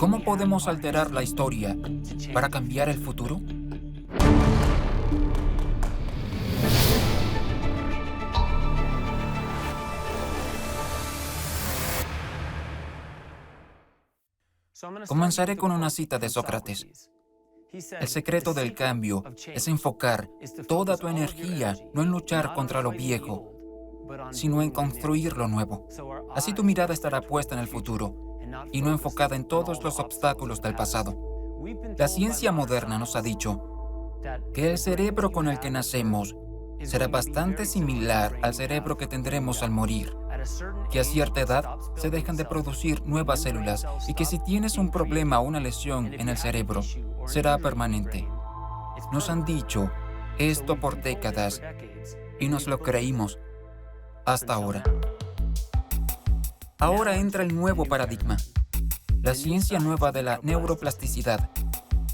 ¿Cómo podemos alterar la historia para cambiar el futuro? Comenzaré con una cita de Sócrates. El secreto del cambio es enfocar toda tu energía no en luchar contra lo viejo, sino en construir lo nuevo. Así tu mirada estará puesta en el futuro y no enfocada en todos los obstáculos del pasado. La ciencia moderna nos ha dicho que el cerebro con el que nacemos será bastante similar al cerebro que tendremos al morir, que a cierta edad se dejan de producir nuevas células y que si tienes un problema o una lesión en el cerebro, será permanente. Nos han dicho esto por décadas y nos lo creímos hasta ahora. Ahora entra el nuevo paradigma, la ciencia nueva de la neuroplasticidad.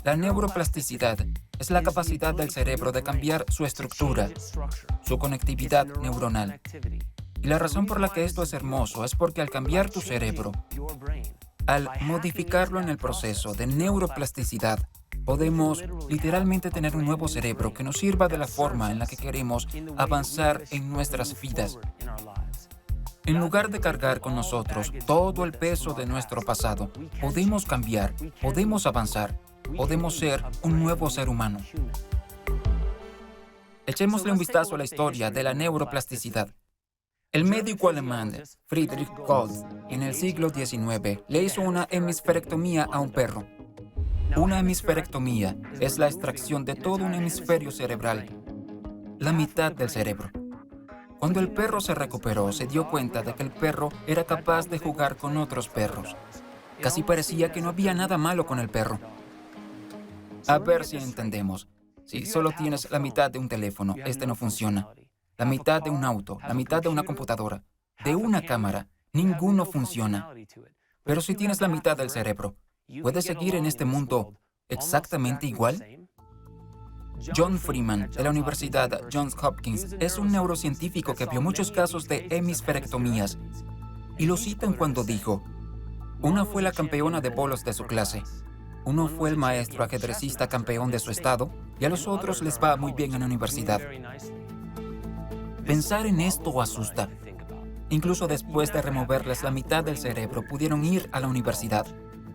La neuroplasticidad es la capacidad del cerebro de cambiar su estructura, su conectividad neuronal. Y la razón por la que esto es hermoso es porque al cambiar tu cerebro, al modificarlo en el proceso de neuroplasticidad, podemos literalmente tener un nuevo cerebro que nos sirva de la forma en la que queremos avanzar en nuestras vidas. En lugar de cargar con nosotros todo el peso de nuestro pasado, podemos cambiar, podemos avanzar, podemos ser un nuevo ser humano. Echémosle un vistazo a la historia de la neuroplasticidad. El médico alemán Friedrich Goltz, en el siglo XIX, le hizo una hemisferectomía a un perro. Una hemisferectomía es la extracción de todo un hemisferio cerebral, la mitad del cerebro. Cuando el perro se recuperó, se dio cuenta de que el perro era capaz de jugar con otros perros. Casi parecía que no había nada malo con el perro. A ver si entendemos. Si solo tienes la mitad de un teléfono, este no funciona. La mitad de un auto, la mitad de una computadora, de una cámara, ninguno funciona. Pero si tienes la mitad del cerebro, ¿puedes seguir en este mundo exactamente igual? John Freeman, de la Universidad Johns Hopkins, es un neurocientífico que vio muchos casos de hemisferectomías. Y lo citan cuando dijo, una fue la campeona de bolos de su clase, uno fue el maestro ajedrecista campeón de su estado, y a los otros les va muy bien en la universidad. Pensar en esto asusta. Incluso después de removerles la mitad del cerebro, pudieron ir a la universidad,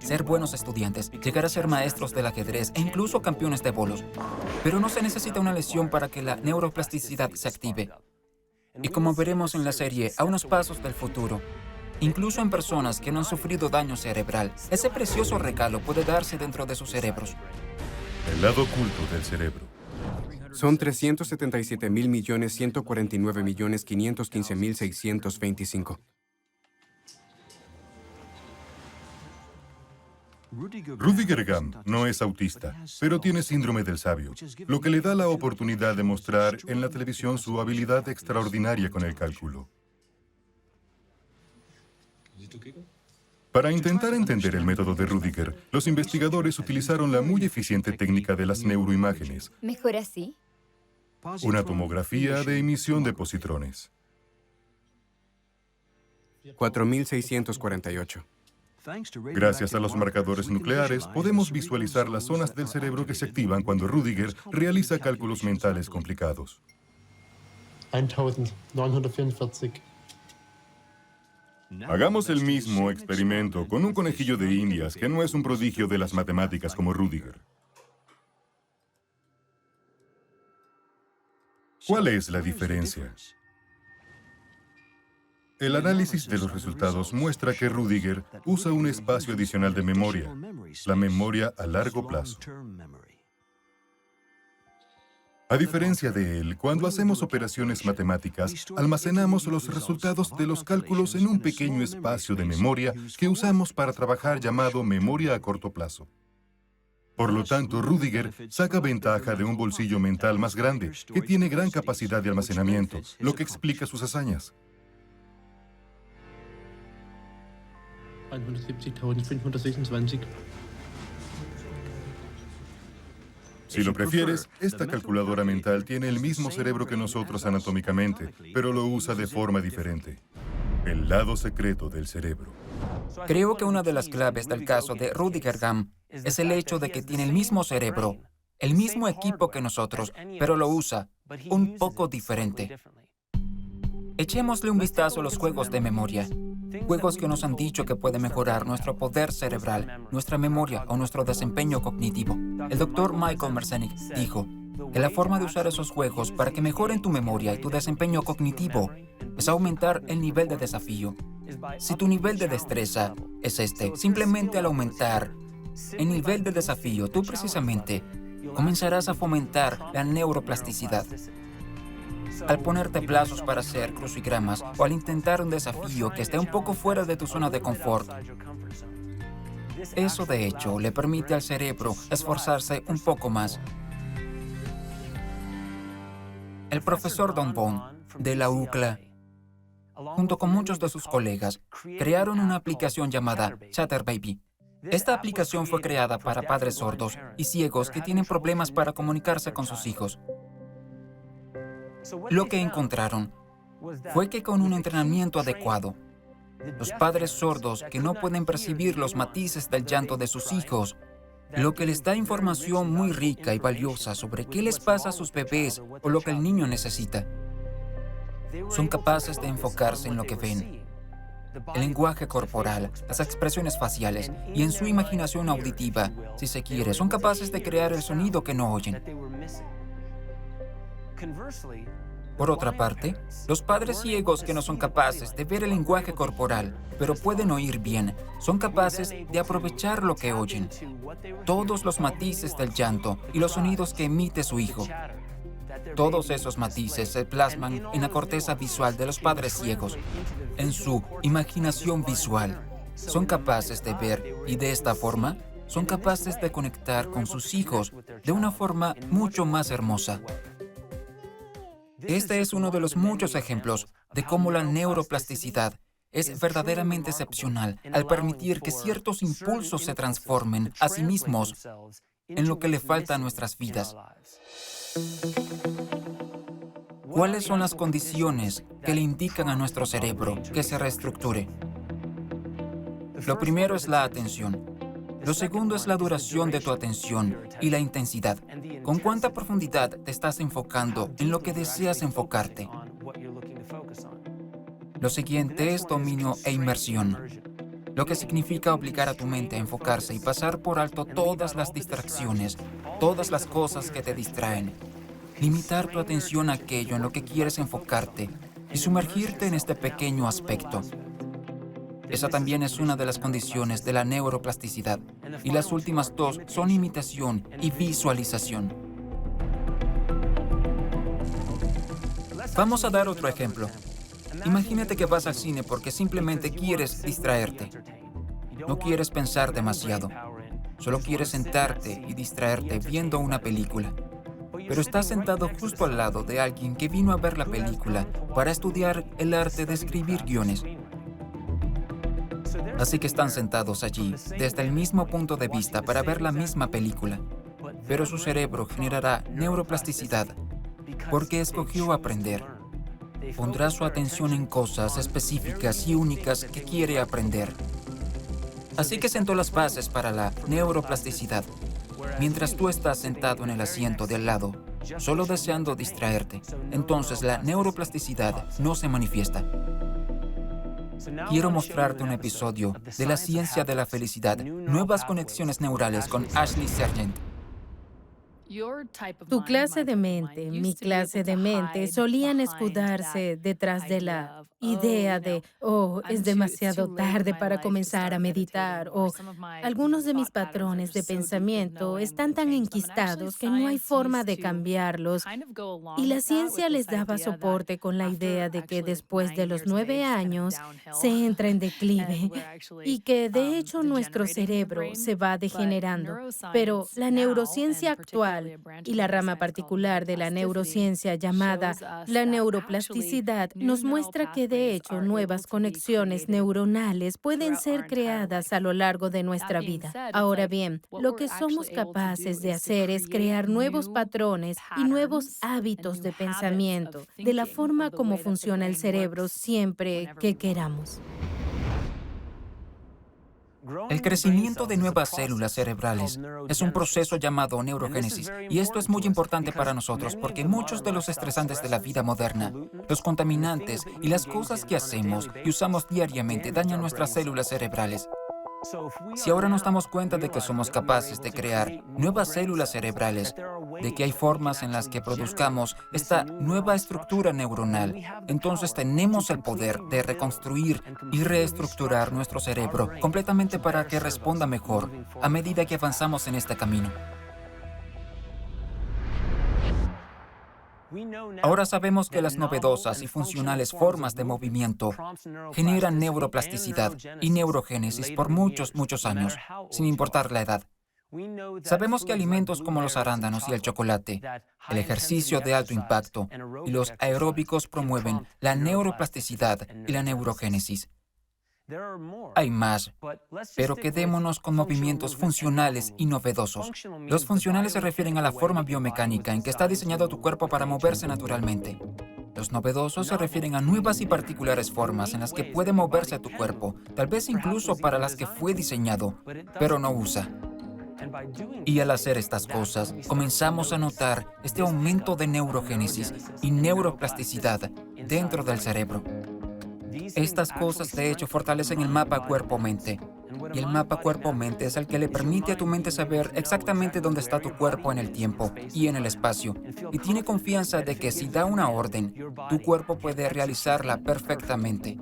ser buenos estudiantes, llegar a ser maestros del ajedrez e incluso campeones de bolos. Pero no se necesita una lesión para que la neuroplasticidad se active. Y como veremos en la serie, a unos pasos del futuro, incluso en personas que no han sufrido daño cerebral, ese precioso regalo puede darse dentro de sus cerebros. El lado oculto del cerebro. Son 377.149.515.625. Rüdiger Gamm no es autista, pero tiene síndrome del sabio, lo que le da la oportunidad de mostrar en la televisión su habilidad extraordinaria con el cálculo. Para intentar entender el método de Rüdiger, los investigadores utilizaron la muy eficiente técnica de las neuroimágenes, ¿Mejor así? una tomografía de emisión de positrones. 4.648. Gracias a los marcadores nucleares, podemos visualizar las zonas del cerebro que se activan cuando Rüdiger realiza cálculos mentales complicados. 1944. Hagamos el mismo experimento con un conejillo de indias que no es un prodigio de las matemáticas como Rüdiger. ¿Cuál es la diferencia? El análisis de los resultados muestra que Rüdiger usa un espacio adicional de memoria, la memoria a largo plazo. A diferencia de él, cuando hacemos operaciones matemáticas, almacenamos los resultados de los cálculos en un pequeño espacio de memoria que usamos para trabajar llamado memoria a corto plazo. Por lo tanto, Rüdiger saca ventaja de un bolsillo mental más grande, que tiene gran capacidad de almacenamiento, lo que explica sus hazañas. 170.526. Si lo prefieres, esta calculadora mental tiene el mismo cerebro que nosotros anatómicamente, pero lo usa de forma diferente. El lado secreto del cerebro. Creo que una de las claves del caso de Rudiger Gam es el hecho de que tiene el mismo cerebro, el mismo equipo que nosotros, pero lo usa un poco diferente. Echémosle un vistazo a los juegos de memoria. Juegos que nos han dicho que pueden mejorar nuestro poder cerebral, nuestra memoria o nuestro desempeño cognitivo. El doctor Michael Merzenich dijo que la forma de usar esos juegos para que mejoren tu memoria y tu desempeño cognitivo es aumentar el nivel de desafío. Si tu nivel de destreza es simplemente al aumentar el nivel de desafío, tú precisamente comenzarás a fomentar la neuroplasticidad. Al ponerte plazos para hacer crucigramas o al intentar un desafío que esté un poco fuera de tu zona de confort, eso de hecho le permite al cerebro esforzarse un poco más. El profesor Don Bone de la UCLA, junto con muchos de sus colegas, crearon una aplicación llamada Chatterbaby. Esta aplicación fue creada para padres sordos y ciegos que tienen problemas para comunicarse con sus hijos. Lo que encontraron fue que con un entrenamiento adecuado, los padres sordos que no pueden percibir los matices del llanto de sus hijos, lo que les da información muy rica y valiosa sobre qué les pasa a sus bebés o lo que el niño necesita, son capaces de enfocarse en lo que ven, el lenguaje corporal, las expresiones faciales y en su imaginación auditiva, si se quiere, son capaces de crear el sonido que no oyen. Por otra parte, los padres ciegos que no son capaces de ver el lenguaje corporal, pero pueden oír bien, son capaces de aprovechar lo que oyen, todos los matices del llanto y los sonidos que emite su hijo. Todos esos matices se plasman en la corteza visual de los padres ciegos, en su imaginación visual. Son capaces de ver y de esta forma son capaces de conectar con sus hijos de una forma mucho más hermosa. Este es uno de los muchos ejemplos de cómo la neuroplasticidad es verdaderamente excepcional al permitir que ciertos impulsos se transformen a sí mismos en lo que le falta a nuestras vidas. ¿Cuáles son las condiciones que le indican a nuestro cerebro que se reestructure? Lo primero es la atención. Lo segundo es la duración de tu atención y la intensidad. ¿Con cuánta profundidad te estás enfocando en lo que deseas enfocarte? Lo siguiente es dominio e inmersión, lo que significa obligar a tu mente a enfocarse y pasar por alto todas las distracciones, todas las cosas que te distraen. Limitar tu atención a aquello en lo que quieres enfocarte y sumergirte en este pequeño aspecto. Esa también es una de las condiciones de la neuroplasticidad, y las últimas dos son imitación y visualización. Vamos a dar otro ejemplo. Imagínate que vas al cine porque simplemente quieres distraerte. No quieres pensar demasiado. Solo quieres sentarte y distraerte viendo una película. Pero estás sentado justo al lado de alguien que vino a ver la película para estudiar el arte de escribir guiones. Así que están sentados allí, desde el mismo punto de vista para ver la misma película. Pero su cerebro generará neuroplasticidad porque escogió aprender. Pondrá su atención en cosas específicas y únicas que quiere aprender. Así que sentó las bases para la neuroplasticidad. Mientras tú estás sentado en el asiento de al lado, solo deseando distraerte, entonces la neuroplasticidad no se manifiesta. Quiero mostrarte un episodio de La ciencia de la felicidad, nuevas conexiones neurales con Ashley Sergeant. Tu clase de mente, mi clase de mente, solían escudarse detrás de la idea de, es demasiado tarde para comenzar a meditar, o algunos de mis patrones de pensamiento están tan enquistados que no hay forma de cambiarlos. Y la ciencia les daba soporte con la idea de que después de los 9 años se entra en declive y que de hecho nuestro cerebro se va degenerando. Pero la neurociencia actual y la rama particular de la neurociencia llamada la neuroplasticidad nos muestra que de hecho nuevas conexiones neuronales pueden ser creadas a lo largo de nuestra vida. Ahora bien, lo que somos capaces de hacer es crear nuevos patrones y nuevos hábitos de pensamiento de la forma como funciona el cerebro siempre que queramos. El crecimiento de nuevas células cerebrales es un proceso llamado neurogénesis, y esto es muy importante para nosotros porque muchos de los estresantes de la vida moderna, los contaminantes y las cosas que hacemos y usamos diariamente dañan nuestras células cerebrales. Si ahora nos damos cuenta de que somos capaces de crear nuevas células cerebrales, de que hay formas en las que produzcamos esta nueva estructura neuronal, entonces tenemos el poder de reconstruir y reestructurar nuestro cerebro completamente para que responda mejor a medida que avanzamos en este camino. Ahora sabemos que las novedosas y funcionales formas de movimiento generan neuroplasticidad y neurogénesis por muchos años, sin importar la edad. Sabemos que alimentos como los arándanos y el chocolate, el ejercicio de alto impacto y los aeróbicos promueven la neuroplasticidad y la neurogénesis. Hay más, pero quedémonos con movimientos funcionales y novedosos. Los funcionales se refieren a la forma biomecánica en que está diseñado tu cuerpo para moverse naturalmente. Los novedosos se refieren a nuevas y particulares formas en las que puede moverse tu cuerpo, tal vez incluso para las que fue diseñado, pero no usa. Y al hacer estas cosas, comenzamos a notar este aumento de neurogénesis y neuroplasticidad dentro del cerebro. Estas cosas, de hecho, fortalecen el mapa cuerpo-mente. Y el mapa cuerpo-mente es el que le permite a tu mente saber exactamente dónde está tu cuerpo en el tiempo y en el espacio. Y tiene confianza de que si da una orden, tu cuerpo puede realizarla perfectamente.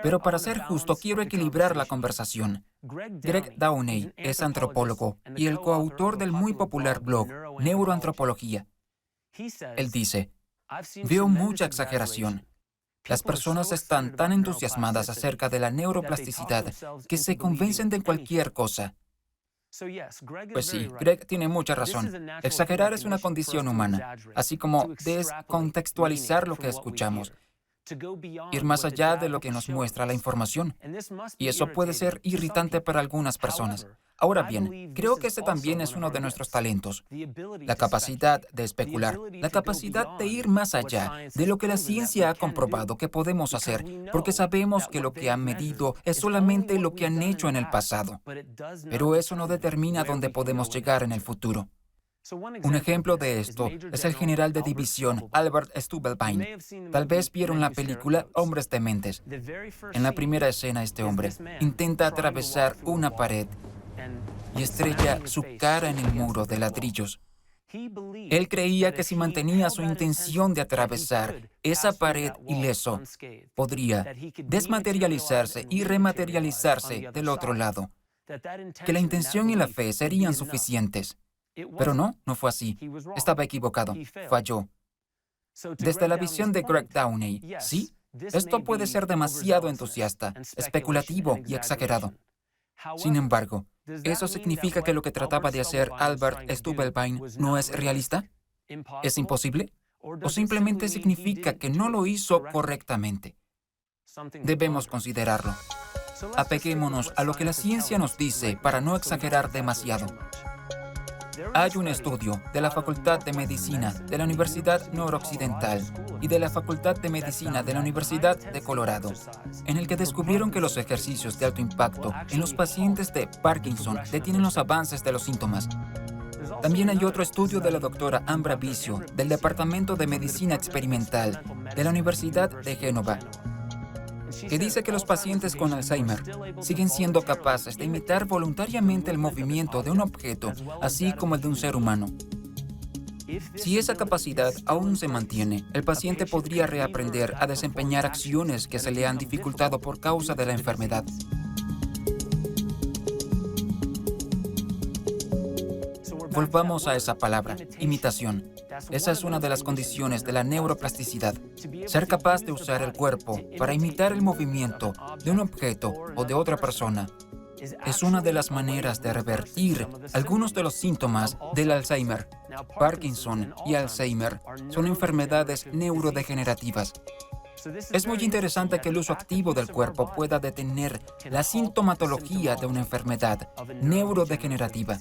Pero para ser justo, quiero equilibrar la conversación. Greg Downey es antropólogo y el coautor del muy popular blog Neuroantropología. Él dice, veo mucha exageración. Las personas están tan entusiasmadas acerca de la neuroplasticidad que se convencen de cualquier cosa. Pues sí, Greg tiene mucha razón. Exagerar es una condición humana, así como descontextualizar lo que escuchamos, ir más allá de lo que nos muestra la información. Y eso puede ser irritante para algunas personas. Ahora bien, creo que ese también es uno de nuestros talentos. La capacidad de especular, la capacidad de ir más allá de lo que la ciencia ha comprobado que podemos hacer, porque sabemos que lo que han medido es solamente lo que han hecho en el pasado. Pero eso no determina dónde podemos llegar en el futuro. Un ejemplo de esto es el general de división Albert Stubblebine. Tal vez vieron la película Hombres Dementes. En la primera escena, este hombre intenta atravesar una pared y estrella su cara en el muro de ladrillos. Él creía que si mantenía su intención de atravesar esa pared ileso, podría desmaterializarse y rematerializarse del otro lado, que la intención y la fe serían suficientes. Pero no fue así. Estaba equivocado. Falló. Desde la visión de Greg Downey, sí, esto puede ser demasiado entusiasta, especulativo y exagerado. Sin embargo, ¿eso significa que lo que trataba de hacer Albert Stubblebine no es realista? ¿Es imposible? ¿O simplemente significa que no lo hizo correctamente? Debemos considerarlo. Apeguémonos a lo que la ciencia nos dice para no exagerar demasiado. Hay un estudio de la Facultad de Medicina de la Universidad Noroccidental y de la Facultad de Medicina de la Universidad de Colorado, en el que descubrieron que los ejercicios de alto impacto en los pacientes de Parkinson detienen los avances de los síntomas. También hay otro estudio de la doctora Ambra Vicio del Departamento de Medicina Experimental de la Universidad de Génova, que dice que los pacientes con Alzheimer siguen siendo capaces de imitar voluntariamente el movimiento de un objeto, así como el de un ser humano. Si esa capacidad aún se mantiene, el paciente podría reaprender a desempeñar acciones que se le han dificultado por causa de la enfermedad. Volvamos a esa palabra, imitación. Esa es una de las condiciones de la neuroplasticidad. Ser capaz de usar el cuerpo para imitar el movimiento de un objeto o de otra persona es una de las maneras de revertir algunos de los síntomas del Alzheimer. Parkinson y Alzheimer son enfermedades neurodegenerativas. Es muy interesante que el uso activo del cuerpo pueda detener la sintomatología de una enfermedad neurodegenerativa.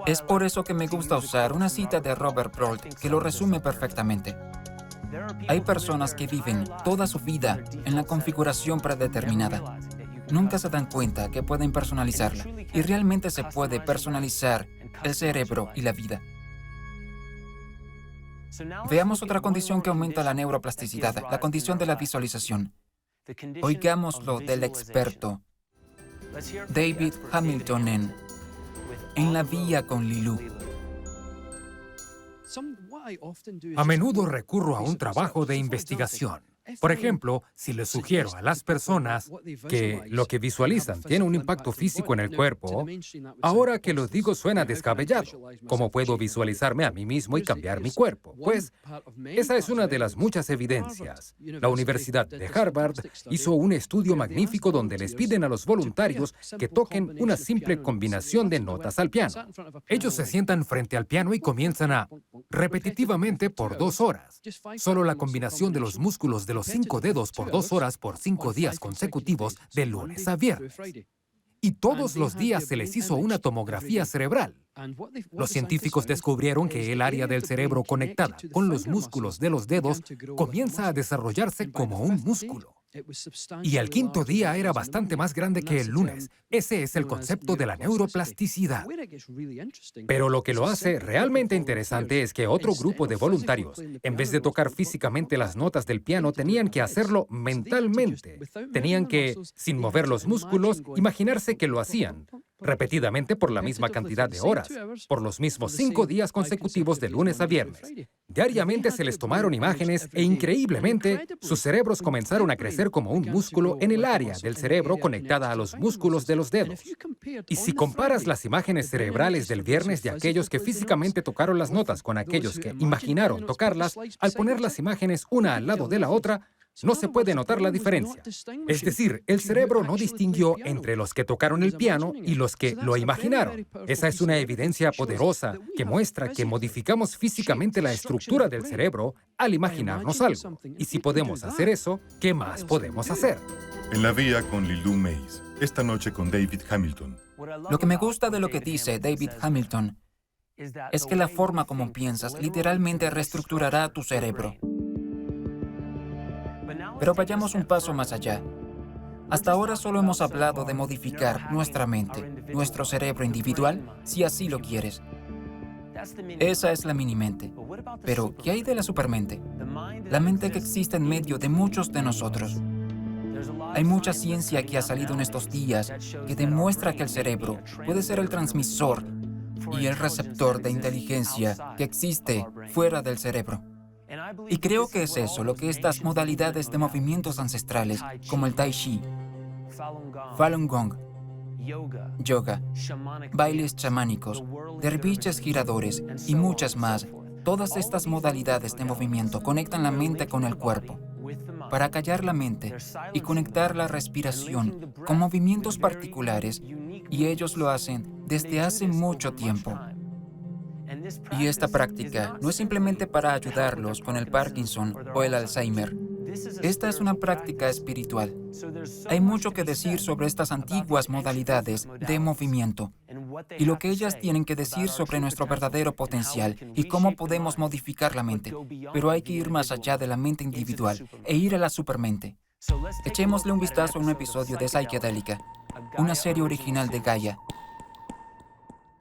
Es por eso que me gusta usar una cita de Robert Brault que lo resume perfectamente. Hay personas que viven toda su vida en la configuración predeterminada. Nunca se dan cuenta que pueden personalizarla, y realmente se puede personalizar el cerebro y la vida. Veamos otra condición que aumenta la neuroplasticidad, la condición de la visualización. Oigámoslo del experto David Hamilton en La Vía con Lilú. A menudo recurro a un trabajo de investigación. Por ejemplo, si les sugiero a las personas que lo que visualizan tiene un impacto físico en el cuerpo, ahora que lo digo suena descabellado. ¿Cómo puedo visualizarme a mí mismo y cambiar mi cuerpo? Pues, esa es una de las muchas evidencias. La Universidad de Harvard hizo un estudio magnífico donde les piden a los voluntarios que toquen una simple combinación de notas al piano. Ellos se sientan frente al piano y comienzan a repetitivamente por 2 horas. Solo la combinación de los músculos de los 5 dedos por 2 horas por 5 días consecutivos de lunes a viernes. Y todos los días se les hizo una tomografía cerebral. Los científicos descubrieron que el área del cerebro conectada con los músculos de los dedos comienza a desarrollarse como un músculo. Y el 5.º día era bastante más grande que el lunes. Ese es el concepto de la neuroplasticidad. Pero lo que lo hace realmente interesante es que otro grupo de voluntarios, en vez de tocar físicamente las notas del piano, tenían que hacerlo mentalmente. Tenían que, sin mover los músculos, imaginarse que lo hacían, repetidamente por la misma cantidad de horas, por los mismos 5 días consecutivos de lunes a viernes. Diariamente se les tomaron imágenes e, increíblemente, sus cerebros comenzaron a crecer como un músculo en el área del cerebro conectada a los músculos de los dedos. Y si comparas las imágenes cerebrales del viernes de aquellos que físicamente tocaron las notas con aquellos que imaginaron tocarlas, al poner las imágenes una al lado de la otra, no se puede notar la diferencia. Es decir, el cerebro no distinguió entre los que tocaron el piano y los que lo imaginaron. Esa es una evidencia poderosa que muestra que modificamos físicamente la estructura del cerebro al imaginarnos algo. Y si podemos hacer eso, ¿qué más podemos hacer? En La Vía con Lilú Mays, esta noche con David Hamilton. Lo que me gusta de lo que dice David Hamilton es que la forma como piensas literalmente reestructurará tu cerebro. Pero vayamos un paso más allá. Hasta ahora solo hemos hablado de modificar nuestra mente, nuestro cerebro individual, si así lo quieres. Esa es la mini-mente. Pero, ¿qué hay de la supermente? La mente que existe en medio de muchos de nosotros. Hay mucha ciencia que ha salido en estos días que demuestra que el cerebro puede ser el transmisor y el receptor de inteligencia que existe fuera del cerebro. Y creo que es eso lo que estas modalidades de movimientos ancestrales, como el Tai Chi, Falun Gong, yoga, bailes chamánicos, derviches giradores y muchas más, todas estas modalidades de movimiento conectan la mente con el cuerpo para callar la mente y conectar la respiración con movimientos particulares, y ellos lo hacen desde hace mucho tiempo. Y esta práctica no es simplemente para ayudarlos con el Parkinson o el Alzheimer. Esta es una práctica espiritual. Hay mucho que decir sobre estas antiguas modalidades de movimiento y lo que ellas tienen que decir sobre nuestro verdadero potencial y cómo podemos modificar la mente. Pero hay que ir más allá de la mente individual e ir a la supermente. Echémosle un vistazo a un episodio de Psychedelica, una serie original de Gaia.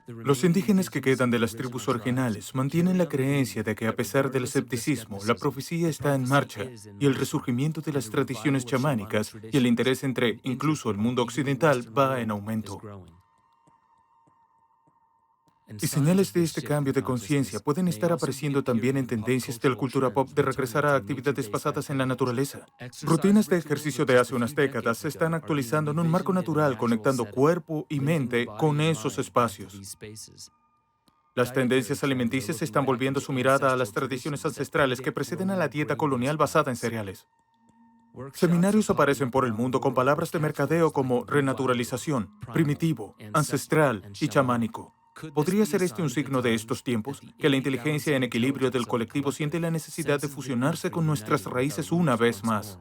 Los indígenas que quedan de las tribus originales mantienen la creencia de que, a pesar del escepticismo, la profecía está en marcha y el resurgimiento de las tradiciones chamánicas y el interés entre incluso el mundo occidental va en aumento. Y señales de este cambio de conciencia pueden estar apareciendo también en tendencias de la cultura pop de regresar a actividades basadas en la naturaleza. Rutinas de ejercicio de hace unas décadas se están actualizando en un marco natural, conectando cuerpo y mente con esos espacios. Las tendencias alimenticias están volviendo su mirada a las tradiciones ancestrales que preceden a la dieta colonial basada en cereales. Seminarios aparecen por el mundo con palabras de mercadeo como renaturalización, primitivo, ancestral y chamánico. ¿Podría ser este un signo de estos tiempos? Que la inteligencia en equilibrio del colectivo siente la necesidad de fusionarse con nuestras raíces una vez más.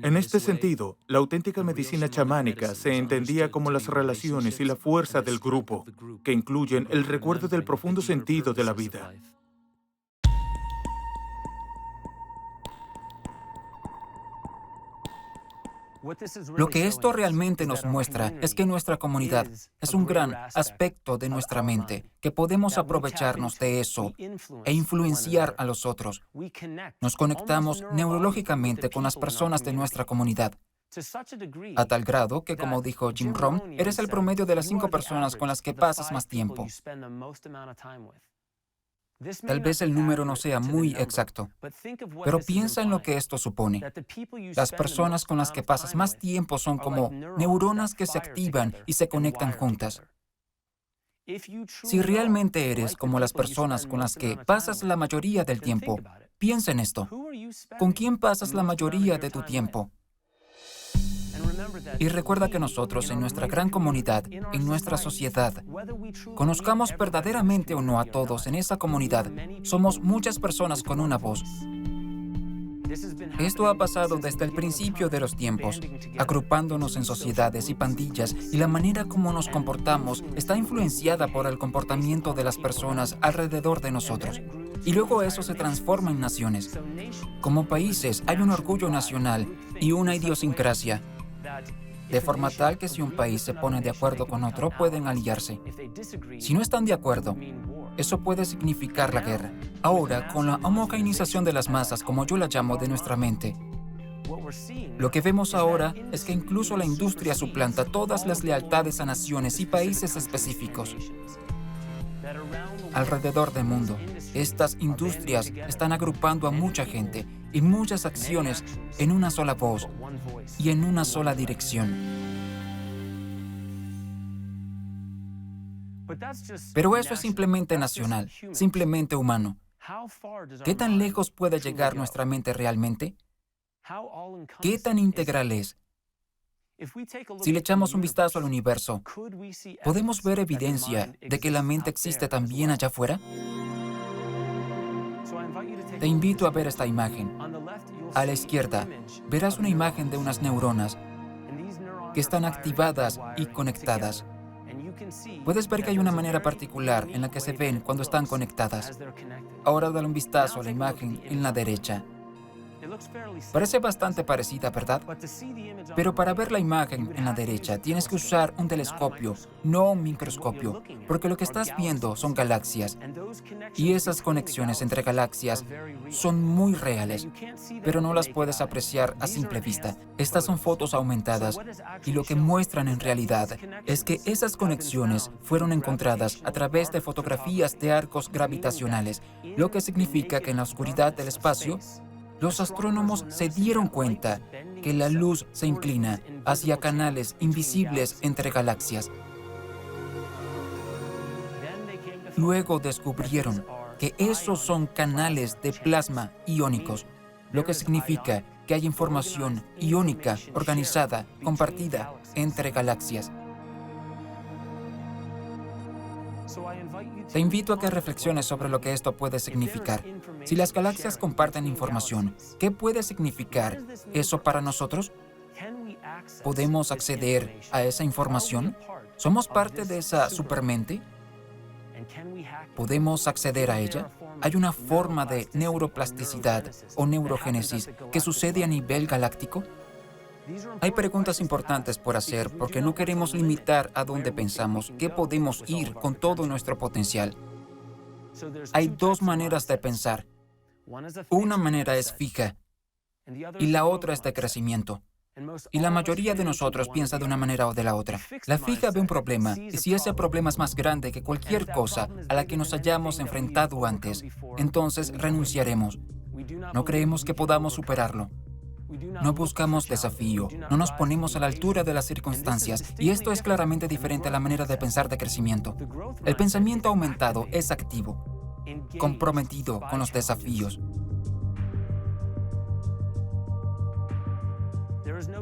En este sentido, la auténtica medicina chamánica se entendía como las relaciones y la fuerza del grupo, que incluyen el recuerdo del profundo sentido de la vida. Lo que esto realmente nos muestra es que nuestra comunidad es un gran aspecto de nuestra mente, que podemos aprovecharnos de eso e influenciar a los otros. Nos conectamos neurológicamente con las personas de nuestra comunidad, a tal grado que, como dijo Jim Rohn, eres el promedio de las 5 personas con las que pasas más tiempo. Tal vez el número no sea muy exacto, pero piensa en lo que esto supone. Las personas con las que pasas más tiempo son como neuronas que se activan y se conectan juntas. Si realmente eres como las personas con las que pasas la mayoría del tiempo, piensa en esto. ¿Con quién pasas la mayoría de tu tiempo? Y recuerda que nosotros, en nuestra gran comunidad, en nuestra sociedad, conozcamos verdaderamente o no a todos en esa comunidad, somos muchas personas con una voz. Esto ha pasado desde el principio de los tiempos, agrupándonos en sociedades y pandillas, y la manera como nos comportamos está influenciada por el comportamiento de las personas alrededor de nosotros. Y luego eso se transforma en naciones. Como países hay un orgullo nacional y una idiosincrasia, de forma tal que si un país se pone de acuerdo con otro, pueden aliarse. Si no están de acuerdo, eso puede significar la guerra. Ahora, con la homogeneización de las masas, como yo la llamo, de nuestra mente, lo que vemos ahora es que incluso la industria suplanta todas las lealtades a naciones y países específicos. Alrededor del mundo, estas industrias están agrupando a mucha gente y muchas acciones en una sola voz y en una sola dirección. Pero eso es simplemente nacional, simplemente humano. ¿Qué tan lejos puede llegar nuestra mente realmente? ¿Qué tan integral es? Si le echamos un vistazo al universo, ¿podemos ver evidencia de que la mente existe también allá afuera? Te invito a ver esta imagen. A la izquierda, verás una imagen de unas neuronas que están activadas y conectadas. Puedes ver que hay una manera particular en la que se ven cuando están conectadas. Ahora dale un vistazo a la imagen en la derecha. Parece bastante parecida, ¿verdad? Pero para ver la imagen en la derecha tienes que usar un telescopio, no un microscopio, porque lo que estás viendo son galaxias. Y esas conexiones entre galaxias son muy reales, pero no las puedes apreciar a simple vista. Estas son fotos aumentadas y lo que muestran en realidad es que esas conexiones fueron encontradas a través de fotografías de arcos gravitacionales, lo que significa que en la oscuridad del espacio, los astrónomos se dieron cuenta que la luz se inclina hacia canales invisibles entre galaxias. Luego descubrieron que esos son canales de plasma iónicos, lo que significa que hay información iónica organizada, compartida entre galaxias. Te invito a que reflexiones sobre lo que esto puede significar. Si las galaxias comparten información, ¿qué puede significar eso para nosotros? ¿Podemos acceder a esa información? ¿Somos parte de esa supermente? ¿Podemos acceder a ella? ¿Hay una forma de neuroplasticidad o neurogénesis que sucede a nivel galáctico? Hay preguntas importantes por hacer porque no queremos limitar a dónde pensamos que podemos ir con todo nuestro potencial. Hay 2 maneras de pensar. Una manera es fija y la otra es de crecimiento. Y la mayoría de nosotros piensa de una manera o de la otra. La fija ve un problema y si ese problema es más grande que cualquier cosa a la que nos hayamos enfrentado antes, entonces renunciaremos. No creemos que podamos superarlo. No buscamos desafío, no nos ponemos a la altura de las circunstancias, y esto es claramente diferente a la manera de pensar de crecimiento. El pensamiento aumentado es activo, comprometido con los desafíos.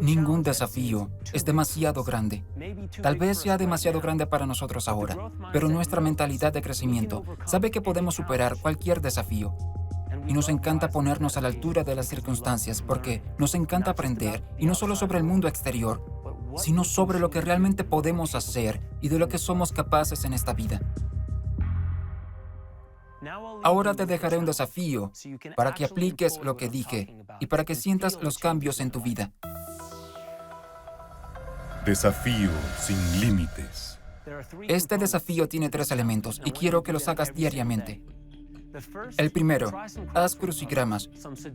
Ningún desafío es demasiado grande. Tal vez sea demasiado grande para nosotros ahora, pero nuestra mentalidad de crecimiento sabe que podemos superar cualquier desafío. y nos encanta ponernos a la altura de las circunstancias porque nos encanta aprender, y no solo sobre el mundo exterior, sino sobre lo que realmente podemos hacer y de lo que somos capaces en esta vida. Ahora te dejaré un desafío para que apliques lo que dije y para que sientas los cambios en tu vida. Desafío sin límites. Este desafío tiene 3 elementos y quiero que los hagas diariamente. El primero, haz crucigramas,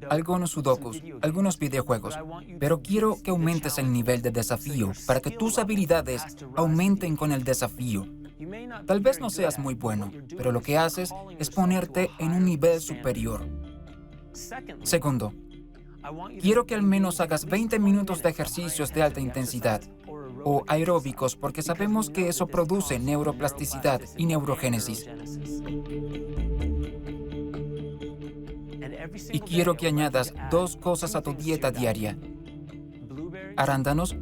algunos sudokus, algunos videojuegos, pero quiero que aumentes el nivel de desafío para que tus habilidades aumenten con el desafío. Tal vez no seas muy bueno, pero lo que haces es ponerte en un nivel superior. Segundo, quiero que al menos hagas 20 minutos de ejercicios de alta intensidad o aeróbicos porque sabemos que eso produce neuroplasticidad y neurogénesis. Y quiero que añadas 2 cosas a tu dieta diaria: arándanos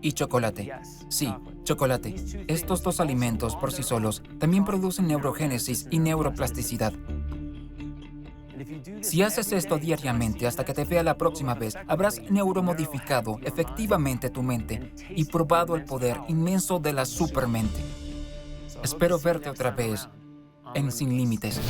y chocolate. Sí, chocolate. Estos 2 alimentos por sí solos también producen neurogénesis y neuroplasticidad. Si haces esto diariamente hasta que te vea la próxima vez, habrás neuromodificado efectivamente tu mente y probado el poder inmenso de la supermente. Espero verte otra vez en Sin Límites.